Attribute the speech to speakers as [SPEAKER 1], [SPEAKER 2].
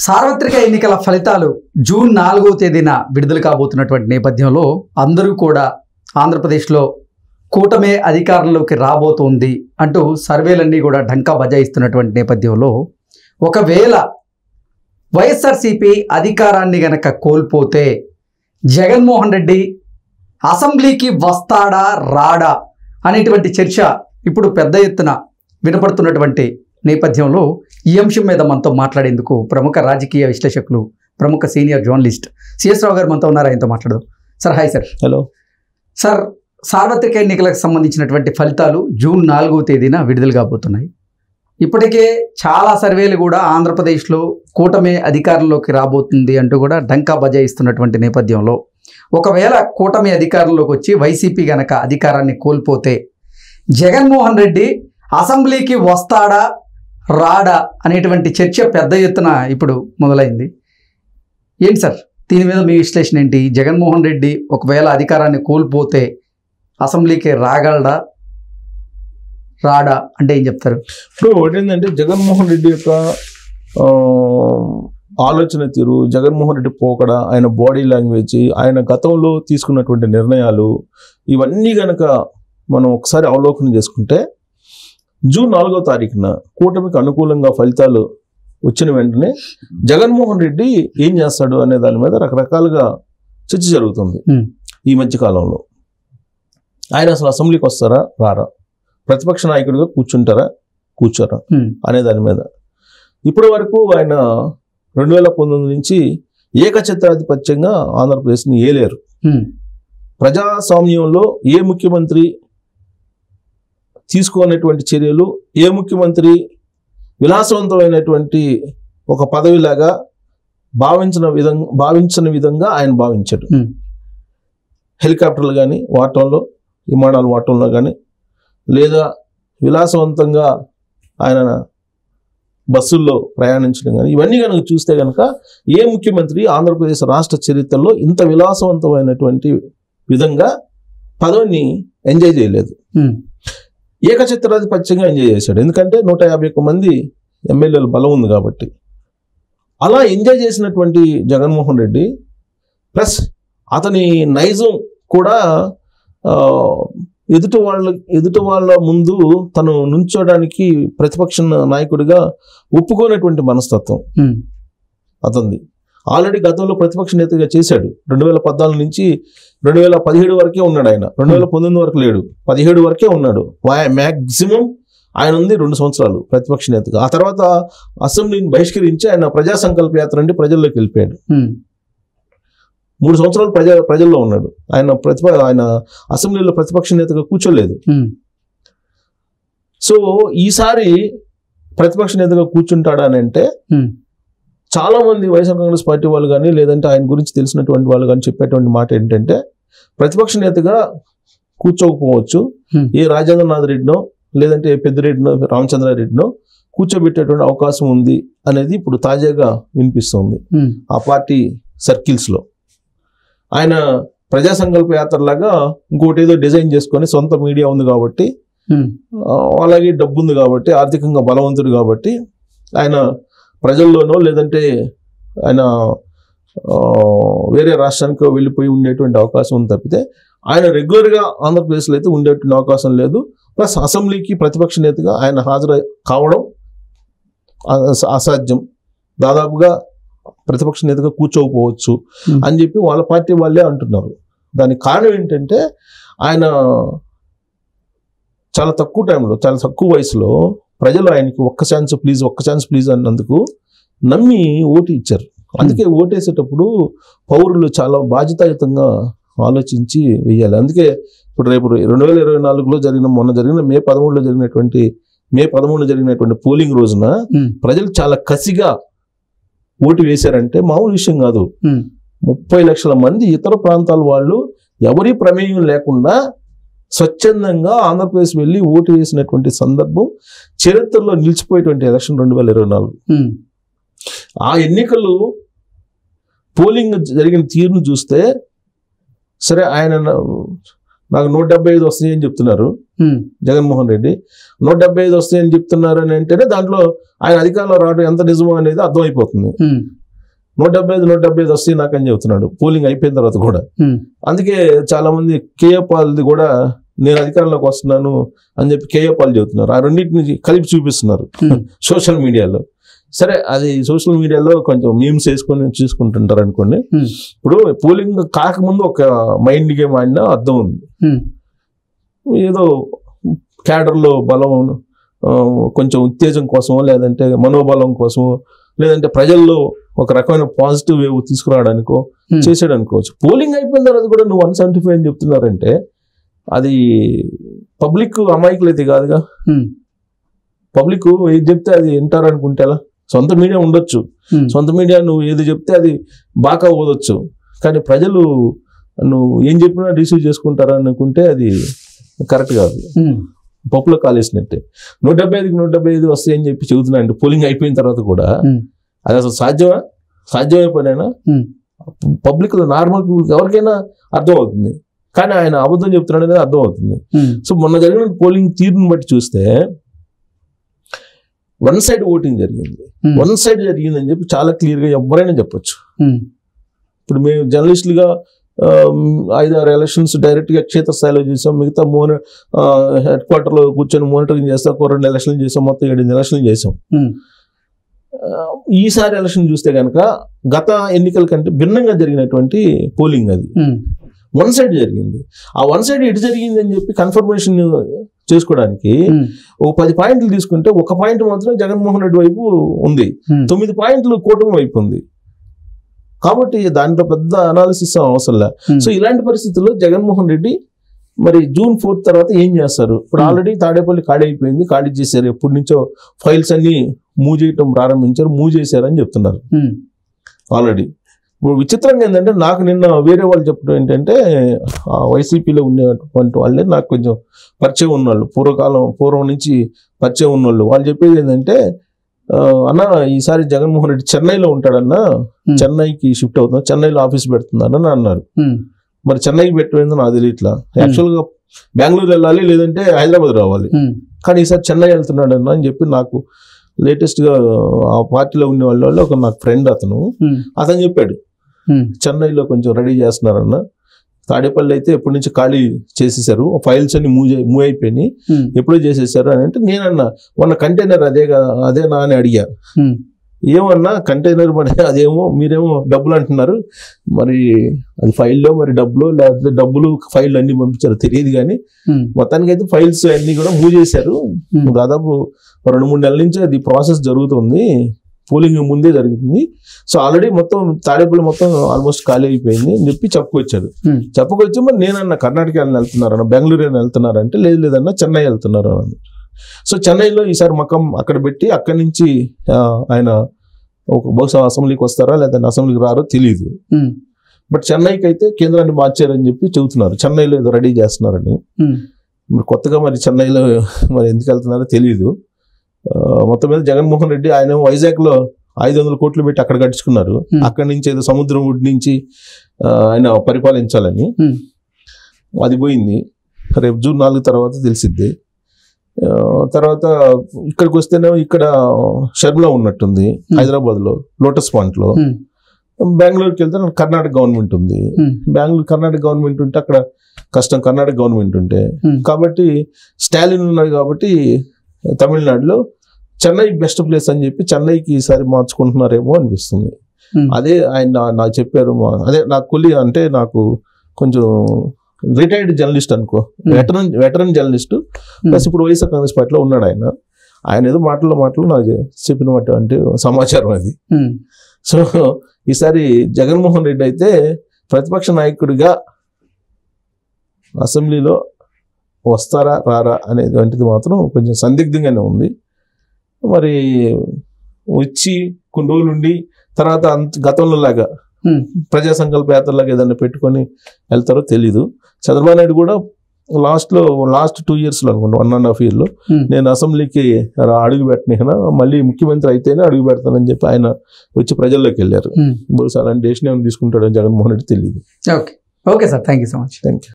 [SPEAKER 1] సార్వత్రిక ఎన్నికల ఫలితాలు జూన్ 4వ తేదీన విడుదల కాబోతున్నటువంటి నేపథ్యంలో అందరూ కూడా ఆంధ్రప్రదేశ్లో కూటమే అధికారంలోకి రాబోతోంది అంటూ సర్వేలన్నీ కూడా ఢంకా బజాయిస్తున్నటువంటి నేపథ్యంలో ఒకవేళ వైఎస్ఆర్సీపీ అధికారాన్ని గనక కోల్పోతే జగన్మోహన్ రెడ్డి అసెంబ్లీకి వస్తాడా రాడా అనేటువంటి చర్చ ఇప్పుడు పెద్ద ఎత్తున వినపడుతున్నటువంటి నేపథ్యంలో ఈ అంశం మీద మనతో మాట్లాడేందుకు ప్రముఖ రాజకీయ విశ్లేషకులు ప్రముఖ సీనియర్ జర్నలిస్ట్ సిఎస్ రావు గారు మనతో ఉన్నారు. ఆయనతో మాట్లాడదాం. Sir hi sir.
[SPEAKER 2] Hello
[SPEAKER 1] sir. సార్వత్రిక ఎన్నికలకు సంబంధించినటువంటి ఫలితాలు జూన్ 4వ తేదీన విడుదల కాబోతున్నాయి. ఇప్పటికే చాలా సర్వేలు కూడా ఆంధ్రప్రదేశ్లో కూటమి అధికారంలోకి రాబోతుంది అంటూ కూడా డంకా బజాయిస్తున్నటువంటి నేపథ్యంలో ఒకవేళ కూటమి అధికారంలోకి వచ్చి వైసీపీ గనక అధికారాన్ని కోల్పోతే జగన్మోహన్ రెడ్డి అసెంబ్లీకి వస్తాడా రాడా అనేటువంటి చర్చ పెద్ద ఎత్తున ఇప్పుడు మొదలైంది. ఏంటి సార్ దీని మీద మీ విశ్లేషణ ఏంటి? జగన్మోహన్ రెడ్డి ఒకవేళ అధికారాన్ని కోల్పోతే అసెంబ్లీకి రాగలడా రాడా అంటే ఏం చెప్తారు?
[SPEAKER 2] ఇప్పుడు ఏంటంటే జగన్మోహన్ రెడ్డి యొక్క ఆలోచన తీరు, జగన్మోహన్ రెడ్డి పోకడ, ఆయన బాడీ లాంగ్వేజ్, ఆయన గతంలో తీసుకున్నటువంటి నిర్ణయాలు ఇవన్నీ కనుక మనం ఒకసారి అవలోకనం చేసుకుంటే జూన్ 4వ తారీఖున కూటమికి అనుకూలంగా ఫలితాలు వచ్చిన వెంటనే జగన్మోహన్ రెడ్డి ఏం చేస్తాడు అనే దాని మీద రకరకాలుగా చర్చ జరుగుతుంది. ఈ మధ్య కాలంలో ఆయన అసలు అసెంబ్లీకి వస్తారా రారా, ప్రతిపక్ష నాయకుడిగా కూర్చుంటారా కూర్చోరా అనే దాని మీద ఇప్పటి వరకు ఆయన 2019 నుంచి ఏకఛత్రాధిపత్యంగా ఆంధ్రప్రదేశ్ని ఏలేరు. ప్రజాస్వామ్యంలో ఏ ముఖ్యమంత్రి తీసుకునేటువంటి చర్యలు, ఏ ముఖ్యమంత్రి విలాసవంతమైనటువంటి ఒక పదవిలాగా భావించిన విధంగా ఆయన భావించాడు. హెలికాప్టర్లు కానీ వాడటంలో, విమానాలు వాడటంలో కానీ, లేదా విలాసవంతంగా ఆయన బస్సుల్లో ప్రయాణించడం కానీ, ఇవన్నీ కనుక చూస్తే కనుక ఏ ముఖ్యమంత్రి ఆంధ్రప్రదేశ్ రాష్ట్ర చరిత్రలో ఇంత విలాసవంతమైనటువంటి విధంగా పదవిని ఎంజాయ్ చేయలేదు. ఏకఛత్రాధిపత్యంగా ఎంజాయ్ చేశాడు. ఎందుకంటే 151 మంది ఎమ్మెల్యేలు బలం ఉంది కాబట్టి. అలా ఎంజాయ్ చేసినటువంటి జగన్మోహన్ రెడ్డి ప్లస్ అతని నైజం కూడా ఎదుటి వాళ్ళ ముందు తను నుంచోడానికి ప్రతిపక్ష నాయకుడిగా ఒప్పుకోనటువంటి మనస్తత్వం అతనిది. ఆల్రెడీ గతంలో ప్రతిపక్ష నేతగా చేశాడు. 2014 నుంచి 2017 వరకే ఉన్నాడు ఆయన. 2019 వరకు లేడు, 17 వరకే ఉన్నాడు. మ్యాక్సిమం ఆయన ఉంది 2 సంవత్సరాలు ప్రతిపక్ష నేతగా. ఆ తర్వాత అసెంబ్లీని బహిష్కరించి ఆయన ప్రజా సంకల్ప యాత్ర అంటే ప్రజల్లోకి వెళ్ళిపోయాడు. 3 సంవత్సరాలు ప్రజల్లో ఉన్నాడు. ఆయన అసెంబ్లీలో ప్రతిపక్ష నేతగా కూర్చోలేదు. సో ఈసారి ప్రతిపక్ష నేతగా కూర్చుంటాడా అని అంటే చాలా మంది వైఎస్ఆర్ కాంగ్రెస్ పార్టీ వాళ్ళు కానీ, లేదంటే ఆయన గురించి తెలిసినటువంటి వాళ్ళు కానీ చెప్పేటువంటి మాట ఏంటంటే ప్రతిపక్ష నేతగా కూర్చోకపోవచ్చు, ఏ రాజేంద్రనాథ్ రెడ్డినో లేదంటే పెద్దిరెడ్డినో రామచంద్రారెడ్డినో కూర్చోబెట్టేటువంటి అవకాశం ఉంది అనేది ఇప్పుడు తాజాగా వినిపిస్తుంది ఆ పార్టీ సర్కిల్స్లో. ఆయన ప్రజా సంకల్ప యాత్రలాగా ఇంకోటి ఏదో డిజైన్ చేసుకొని, సొంత మీడియా ఉంది కాబట్టి, అలాగే డబ్బు ఉంది కాబట్టి, ఆర్థికంగా బలవంతుడు కాబట్టి ఆయన ప్రజల్లోనో లేదంటే ఆయన వేరే రాష్ట్రానికి వెళ్ళిపోయి ఉండేటువంటి అవకాశం ఉంది తప్పితే ఆయన రెగ్యులర్గా ఆంధ్రప్రదేశ్లో అయితే ఉండేటువంటి అవకాశం లేదు. ప్లస్ అసెంబ్లీకి ప్రతిపక్ష నేతగా ఆయన హాజరు కావడం అసాధ్యం. దాదాపుగా ప్రతిపక్ష నేతగా కూర్చోకపోవచ్చు అని చెప్పి వాళ్ళ పార్టీ వాళ్ళే అంటున్నారు. దానికి కారణం ఏంటంటే ఆయన చాలా తక్కువ టైంలో, చాలా తక్కువ వయసులో ప్రజలు ఆయనకి ఒక్క ఛాన్స్ ప్లీజ్ అన్నందుకు నమ్మి ఓటు ఇచ్చారు. అందుకే ఓటేసేటప్పుడు పౌరులు చాలా బాధ్యతాయుతంగా ఆలోచించి వేయాలి. అందుకే ఇప్పుడు రేపు 2024లో మొన్న జరిగిన మే 13 జరిగినటువంటి పోలింగ్ రోజున ప్రజలు చాలా కసిగా ఓటు వేశారంటే మామూలు విషయం కాదు. 30 లక్షల మంది ఇతర ప్రాంతాల వాళ్ళు ఎవరి ప్రమేయం లేకుండా స్వచ్ఛందంగా ఆంధ్రప్రదేశ్ వెళ్ళి ఓటు వేసినటువంటి సందర్భం చరిత్రలో నిలిచిపోయేటువంటి ఎలక్షన్ 2024. ఆ ఎన్నికలు పోలింగ్ జరిగిన తీరును చూస్తే సరే ఆయన నాకు 175 వస్తాయని చెప్తున్నారు. జగన్మోహన్ రెడ్డి 175 వస్తాయని చెప్తున్నారు అని అంటేనే దాంట్లో ఆయన అధికారంలో రావడం ఎంత నిజమో అనేది అర్థమైపోతుంది. 175 వస్తాయి నాకని చెబుతున్నాడు పోలింగ్ అయిపోయిన తర్వాత కూడా. అందుకే చాలా మంది కేఏ పాల్ది కూడా నేను అధికారంలోకి వస్తున్నాను అని చెప్పి కేఏ పాల్ చెబుతున్నారు. ఆ రెండింటిని కలిపి చూపిస్తున్నారు సోషల్ మీడియాలో. సరే, అది సోషల్ మీడియాలో కొంచెం మీమ్స్ వేసుకొని చూసుకుంటుంటారు అనుకోండి. ఇప్పుడు పోలింగ్ కాకముందు ఒక మైండ్ గేమ్ ఆడినా అర్థం ఉంది. ఏదో క్యాడర్లో బలం, కొంచెం ఉత్తేజం కోసమో, లేదంటే మనోబలం కోసమో, లేదంటే ప్రజల్లో ఒక రకమైన పాజిటివ్ వేవ్ తీసుకురావడానికో చేసాడు అనుకోవచ్చు. పోలింగ్ అయిపోయిన తర్వాత కూడా నువ్వు 175 అని చెప్తున్నారంటే అది పబ్లిక్ అమాయకులు అయితే కాదుగా. పబ్లిక్ ఏది చెప్తే అది వింటారు అనుకుంటే ఎలా? సొంత మీడియా ఉండొచ్చు, సొంత మీడియా నువ్వు ఏది చెప్తే అది బాగా ఓదొచ్చు, కానీ ప్రజలు నువ్వు ఏం చెప్పినా రిసీవ్ చేసుకుంటారా అనుకుంటే అది కరెక్ట్ కాదు. పప్పులో కాలేసినట్టే. 175 వస్తాయని చెప్పి చెబుతున్నాయండి పోలింగ్ అయిపోయిన తర్వాత కూడా. అది అసలు సాధ్యమే పనేనా? పబ్లిక్ నార్మల్ పీపుల్కి ఎవరికైనా అర్థం అవుతుంది, కానీ ఆయన అబద్ధం చెప్తున్నాడు అనేది అర్థం అవుతుంది. సో మొన్న జరిగిన పోలింగ్ తీరుని బట్టి చూస్తే వన్ సైడ్ ఓటింగ్ జరిగింది. వన్ సైడ్ జరిగిందని చెప్పి చాలా క్లియర్గా ఎవరైనా చెప్పొచ్చు. ఇప్పుడు మేము జర్నలిస్టులుగా 5-6 ఎలక్షన్స్ డైరెక్ట్గా క్షేత్రస్థాయిలో చేసాం. మిగతా హెడ్ క్వార్టర్లో కూర్చొని మానిటరింగ్ చేస్తాం. 2 ఎలక్షన్లు చేసాం, మొత్తం 7 ఎలక్షన్లు చేసాం. ఈసారి ఎలక్షన్ చూస్తే కనుక గత ఎన్నికల కంటే భిన్నంగా జరిగినటువంటి పోలింగ్ అది వన్ సైడ్ జరిగింది. ఆ వన్ సైడ్ ఎటు జరిగింది అని చెప్పి కన్ఫర్మేషన్ చేసుకోవడానికి ఒక 10 పాయింట్లు తీసుకుంటే 1 పాయింట్ మాత్రం జగన్మోహన్ రెడ్డి వైపు ఉంది, 9 పాయింట్లు కూటమి వైపు ఉంది. కాబట్టి దాంట్లో పెద్ద అనాలిసిస్ అవసరంలా. సో ఇలాంటి పరిస్థితుల్లో జగన్మోహన్ రెడ్డి మరి June 4 తర్వాత ఏం చేస్తారు? ఇప్పుడు ఆల్రెడీ తాడేపల్లి ఖాళీ అయిపోయింది, ఖాళీ చేశారు. ఎప్పటి నుంచో ఫైల్స్ అన్ని మూవ్ చేయటం ప్రారంభించారు, మూవ్ చేశారని చెప్తున్నారు ఆల్రెడీ. ఇప్పుడు విచిత్రంగా ఏంటంటే నాకు నిన్న వేరే వాళ్ళు చెప్పడం ఏంటంటే వైసీపీలో ఉండేటువంటి వాళ్ళే నాకు కొంచెం పరిచయం ఉన్నవాళ్ళు, పూర్వం నుంచి పరిచయం ఉన్నవాళ్ళు. వాళ్ళు చెప్పేది ఏంటంటే, అన్న ఈసారి జగన్మోహన్ రెడ్డి చెన్నైలో ఉంటాడన్నా, చెన్నైకి షిఫ్ట్ అవుతున్నా, చెన్నైలో ఆఫీస్ పెడుతున్నాడని అన్నారు. మరి చెన్నైకి పెట్టిందో నాకు తెలియట్లా. యాక్చువల్గా బెంగళూరు వెళ్ళాలి, లేదంటే హైదరాబాద్ రావాలి, కానీ ఈసారి చెన్నై వెళ్తున్నాడన్నా అని చెప్పి నాకు లేటెస్ట్గా ఆ పార్టీలో ఉండే వాళ్ళు ఒక నాకు ఫ్రెండ్ అతను చెప్పాడు. చెన్నైలో కొంచెం రెడీ చేస్తున్నారన్న, తాడేపల్లి అయితే ఎప్పటి నుంచి ఖాళీ చేసేసారు, ఫైల్స్ అన్ని మూవ్ అయిపోయినాయి, ఎప్పుడో చేసేసారు అని అంటే నేనన్నా మొన్న కంటైనర్ అదేనా అని అడిగా. ఏమన్నా కంటైనర్ మరి అదేమో మీరేమో డబ్బులు అంటున్నారు, మరి అది ఫైల్లో మరి డబ్బులు లేకపోతే డబ్బులు ఫైల్ అన్ని పంపించారు తెలియదు, కానీ మొత్తానికి అయితే ఫైల్స్ అన్ని కూడా మూవ్ చేశారు. దాదాపు 2-3 నెలల నుంచి అది ప్రాసెస్ జరుగుతుంది, పోలింగ్ ముందే జరిగింది. సో ఆల్రెడీ మొత్తం తాడేపల్లి మొత్తం ఆల్మోస్ట్ ఖాళీ అయిపోయింది అని చెప్పి చెప్పుకొచ్చి మరి నేనన్నా కర్ణాటక వెళ్తున్నారన్న, బెంగళూరు వెళ్తున్నారంటే లేదన్నా చెన్నై వెళ్తున్నారు అన్న. సో చెన్నైలో ఈసారి మకం అక్కడ పెట్టి అక్కడి నుంచి ఆయన బహుశా అసెంబ్లీకి వస్తారా లేదంటే అసెంబ్లీకి రారో తెలియదు. బట్ చెన్నైకి అయితే కేంద్రాన్ని మార్చారని చెప్పి చెబుతున్నారు, చెన్నైలో ఏదో రెడీ చేస్తున్నారని. మరి కొత్తగా మరి చెన్నైలో మరి ఎందుకు వెళ్తున్నారో తెలియదు. మొత్తం మీద జగన్మోహన్ రెడ్డి ఆయన వైజాగ్లో 500 కోట్లు పెట్టి అక్కడ కట్టించుకున్నారు. అక్కడి నుంచి ఏదో సముద్రం ఒడ్డు నుంచి ఆయన పరిపాలించాలని, అది పోయింది. రేపు June 4 తర్వాత తెలిసిద్ది. తర్వాత ఇక్కడికి వస్తేనేమో ఇక్కడ షర్మిలా ఉన్నట్టుంది హైదరాబాద్లో లోటస్ పాయింట్లో. బెంగళూరుకి వెళ్తే కర్ణాటక గవర్నమెంట్ ఉంది. కర్ణాటక గవర్నమెంట్ ఉంటే అక్కడ కష్టం, కర్ణాటక గవర్నమెంట్ ఉంటే. కాబట్టి స్టాలిన్ ఉన్నాడు కాబట్టి తమిళనాడులో చెన్నై బెస్ట్ ప్లేస్ అని చెప్పి చెన్నైకి ఈసారి మార్చుకుంటున్నారేమో అనిపిస్తుంది. అదే ఆయన నాకు చెప్పారు. అదే నాకు అంటే నాకు కొంచెం రిటైర్డ్ జర్నలిస్ట్ అనుకో, వెటరన్ జర్నలిస్ట్ ప్లస్ ఇప్పుడు వైఎస్ఆర్ కాంగ్రెస్ పార్టీలో ఉన్నాడు ఆయన. ఆయన ఏదో మాటలు నాకు చెప్పినటువంటి సమాచారం అది. సో ఈసారి జగన్మోహన్ రెడ్డి అయితే ప్రతిపక్ష నాయకుడిగా అసెంబ్లీలో వస్తారా రారా అనేటువంటిది మాత్రం కొంచెం సందిగ్ధంగానే ఉంది. మరి వచ్చి కొన్ని రోజులు ఉండి తర్వాత గతంలో లాగా ప్రజా సంకల్ప యాత్రలాగా ఏదైనా పెట్టుకొని వెళ్తారో తెలీదు. చంద్రబాబు నాయుడు కూడా లాస్ట్ 2 yearsలో అనుకుంటా 1.5 yearలో నేను అసెంబ్లీకి అడుగు పెట్టినా మళ్ళీ ముఖ్యమంత్రి అయితేనే అడుగు పెడతానని చెప్పి ఆయన వచ్చి ప్రజల్లోకి వెళ్ళారు. బహుశా అలాంటి డెసిషన్ ఏమైనా తీసుకుంటాడో జగన్మోహన్ రెడ్డి తెలియదు.
[SPEAKER 1] Okay sir, thank you so much.
[SPEAKER 2] Thank you.